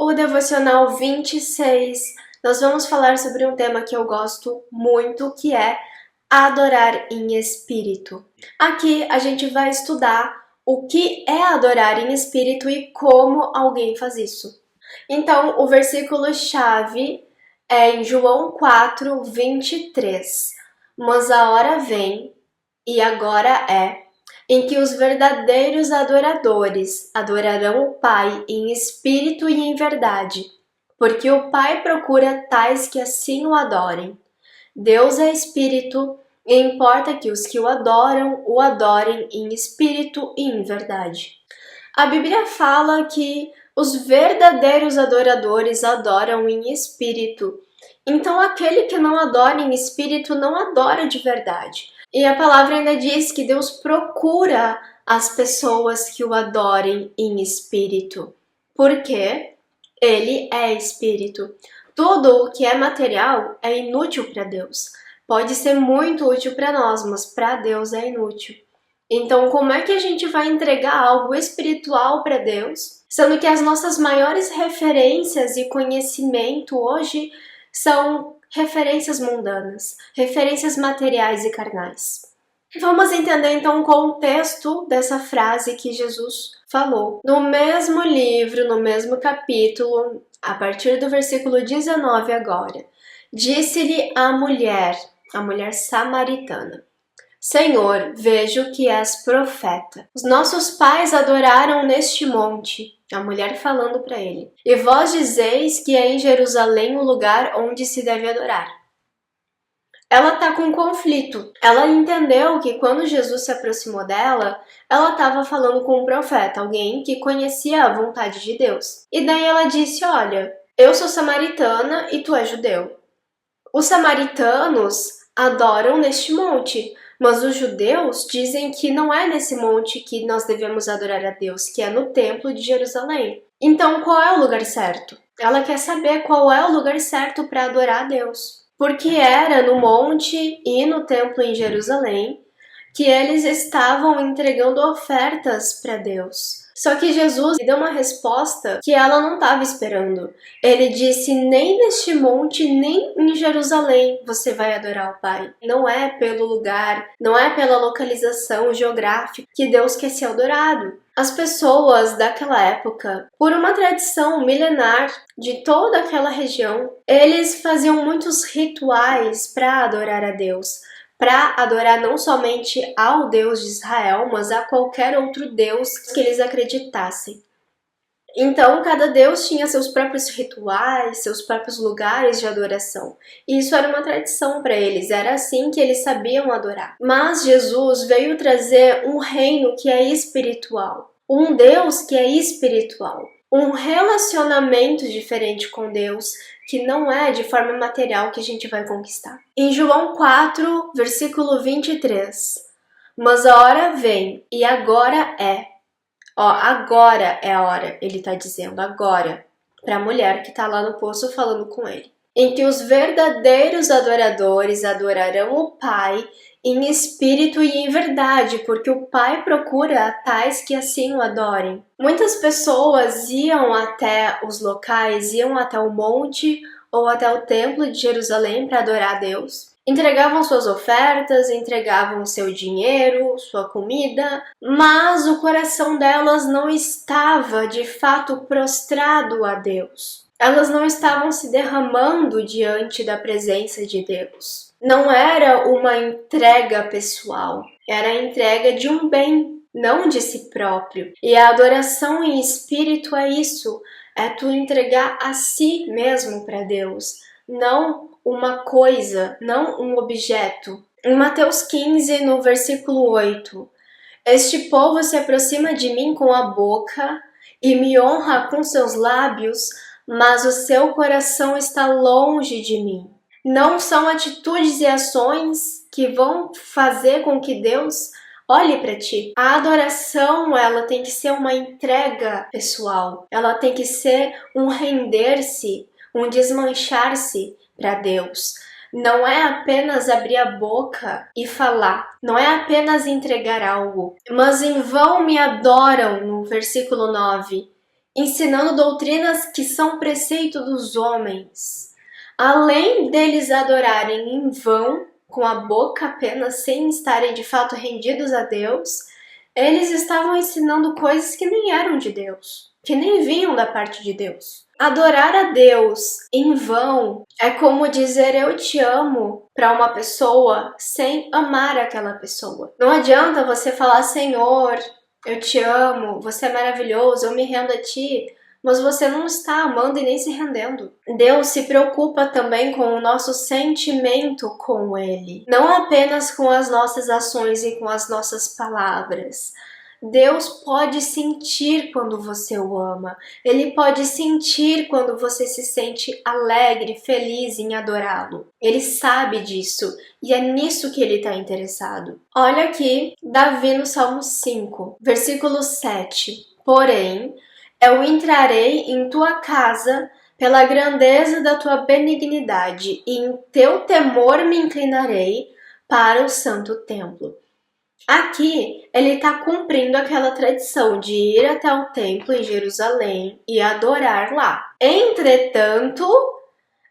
O devocional 26, nós vamos falar sobre um tema que eu gosto muito, que é adorar em espírito. Aqui a gente vai estudar o que é adorar em espírito e como alguém faz isso. Então, o versículo-chave é em João 4, 23. Mas a hora vem, e agora é, em que os verdadeiros adoradores adorarão o Pai em espírito e em verdade, porque o Pai procura tais que assim o adorem. Deus é espírito, e importa que os que o adorem em espírito e em verdade. A Bíblia fala que os verdadeiros adoradores adoram em espírito. Então, aquele que não adora em espírito não adora de verdade. E a palavra ainda diz que Deus procura as pessoas que o adorem em espírito. Porque Ele é espírito. Tudo o que é material é inútil para Deus. Pode ser muito útil para nós, mas para Deus é inútil. Então, como é que a gente vai entregar algo espiritual para Deus, sendo que as nossas maiores referências e conhecimento hoje são referências mundanas, referências materiais e carnais? Vamos entender então o contexto dessa frase que Jesus falou. No mesmo livro, no mesmo capítulo, a partir do versículo 19 agora, disse-lhe a mulher samaritana: Senhor, vejo que és profeta. Os nossos pais adoraram neste monte. A mulher falando para ele. E vós dizeis que é em Jerusalém o lugar onde se deve adorar. Ela está com um conflito. Ela entendeu que quando Jesus se aproximou dela, ela estava falando com um profeta, alguém que conhecia a vontade de Deus. E daí ela disse, olha, eu sou samaritana e tu és judeu. Os samaritanos adoram neste monte, mas os judeus dizem que não é nesse monte que nós devemos adorar a Deus, que é no templo de Jerusalém. Então, qual é o lugar certo? Ela quer saber qual é o lugar certo para adorar a Deus. Porque era no monte e no templo em Jerusalém que eles estavam entregando ofertas para Deus. Só que Jesus deu uma resposta que ela não estava esperando. Ele disse, nem neste monte, nem em Jerusalém você vai adorar o Pai. Não é pelo lugar, não é pela localização geográfica que Deus quer ser adorado. As pessoas daquela época, por uma tradição milenar de toda aquela região, eles faziam muitos rituais para adorar a Deus. Para adorar não somente ao Deus de Israel, mas a qualquer outro Deus que eles acreditassem. Então, cada Deus tinha seus próprios rituais, seus próprios lugares de adoração. E isso era uma tradição para eles, era assim que eles sabiam adorar. Mas Jesus veio trazer um reino que é espiritual, um Deus que é espiritual, um relacionamento diferente com Deus, que não é de forma material que a gente vai conquistar. Em João 4, versículo 23, mas a hora vem, e agora é. Agora é a hora, ele está dizendo, agora, para a mulher que está lá no poço falando com ele. Em que os verdadeiros adoradores adorarão o Pai em espírito e em verdade, porque o Pai procura tais que assim o adorem. Muitas pessoas iam até os locais, iam até o monte ou até o templo de Jerusalém para adorar a Deus. Entregavam suas ofertas, entregavam seu dinheiro, sua comida, mas o coração delas não estava de fato prostrado a Deus. Elas não estavam se derramando diante da presença de Deus. Não era uma entrega pessoal, era a entrega de um bem, não de si próprio. E a adoração em espírito é isso, é tu entregar a si mesmo para Deus, não uma coisa, não um objeto. Em Mateus 15, no versículo 8, este povo se aproxima de mim com a boca e me honra com seus lábios, mas o seu coração está longe de mim. Não são atitudes e ações que vão fazer com que Deus olhe para ti. A adoração, ela tem que ser uma entrega pessoal. Ela tem que ser um render-se, um desmanchar-se para Deus. Não é apenas abrir a boca e falar, não é apenas entregar algo, mas em vão me adoram, no versículo 9, ensinando doutrinas que são preceito dos homens. Além deles adorarem em vão, com a boca apenas, sem estarem de fato rendidos a Deus, eles estavam ensinando coisas que nem eram de Deus, que nem vinham da parte de Deus. Adorar a Deus em vão é como dizer eu te amo para uma pessoa sem amar aquela pessoa. Não adianta você falar Senhor, eu te amo, você é maravilhoso, eu me rendo a ti, mas você não está amando e nem se rendendo. Deus se preocupa também com o nosso sentimento com Ele, não apenas com as nossas ações e com as nossas palavras. Deus pode sentir quando você o ama. Ele pode sentir quando você se sente alegre, feliz em adorá-lo. Ele sabe disso e é nisso que ele está interessado. Olha aqui, Davi no Salmo 5, versículo 7. Porém, eu entrarei em tua casa pela grandeza da tua benignidade e em teu temor me inclinarei para o santo templo. Aqui, ele está cumprindo aquela tradição de ir até o templo em Jerusalém e adorar lá. Entretanto,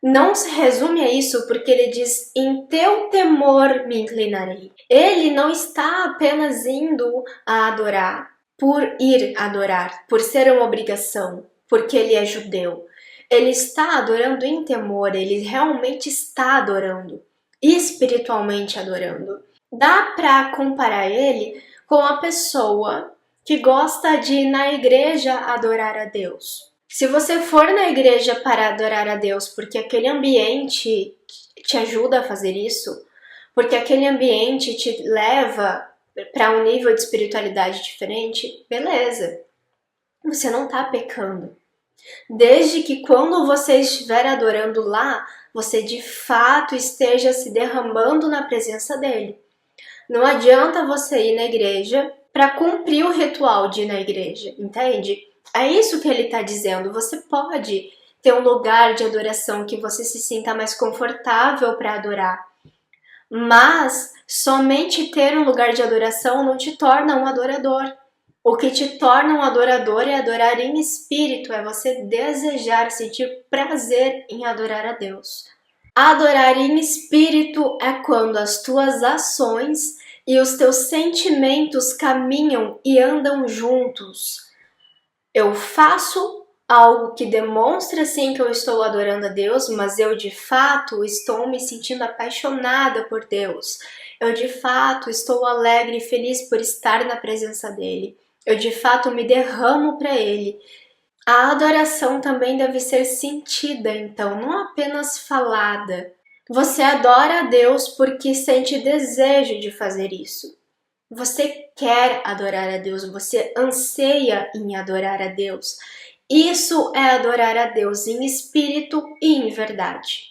não se resume a isso, porque ele diz, em teu temor me inclinarei. Ele não está apenas indo a adorar, por ir adorar, por ser uma obrigação, porque ele é judeu. Ele está adorando em temor, ele realmente está adorando, espiritualmente adorando. Dá para comparar ele com a pessoa que gosta de ir na igreja adorar a Deus. Se você for na igreja para adorar a Deus porque aquele ambiente te ajuda a fazer isso, porque aquele ambiente te leva para um nível de espiritualidade diferente, beleza. Você não está pecando. Desde que quando você estiver adorando lá, você de fato esteja se derramando na presença dele. Não adianta você ir na igreja para cumprir o ritual de ir na igreja, entende? É isso que ele está dizendo. Você pode ter um lugar de adoração que você se sinta mais confortável para adorar. Mas somente ter um lugar de adoração não te torna um adorador. O que te torna um adorador é adorar em espírito, é você desejar, sentir prazer em adorar a Deus. Adorar em espírito é quando as tuas ações e os teus sentimentos caminham e andam juntos. Eu faço algo que demonstra sim que eu estou adorando a Deus, mas eu de fato estou me sentindo apaixonada por Deus. Eu de fato estou alegre e feliz por estar na presença dele. Eu de fato me derramo para ele. A adoração também deve ser sentida, então, não apenas falada. Você adora a Deus porque sente desejo de fazer isso. Você quer adorar a Deus, você anseia em adorar a Deus. Isso é adorar a Deus em espírito e em verdade.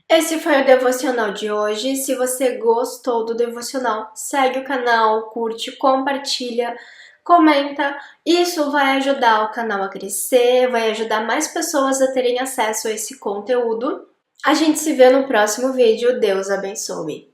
Esse foi o devocional de hoje. Se você gostou do devocional, segue o canal, curte, compartilha, comenta. Isso vai ajudar o canal a crescer, vai ajudar mais pessoas a terem acesso a esse conteúdo. A gente se vê no próximo vídeo. Deus abençoe!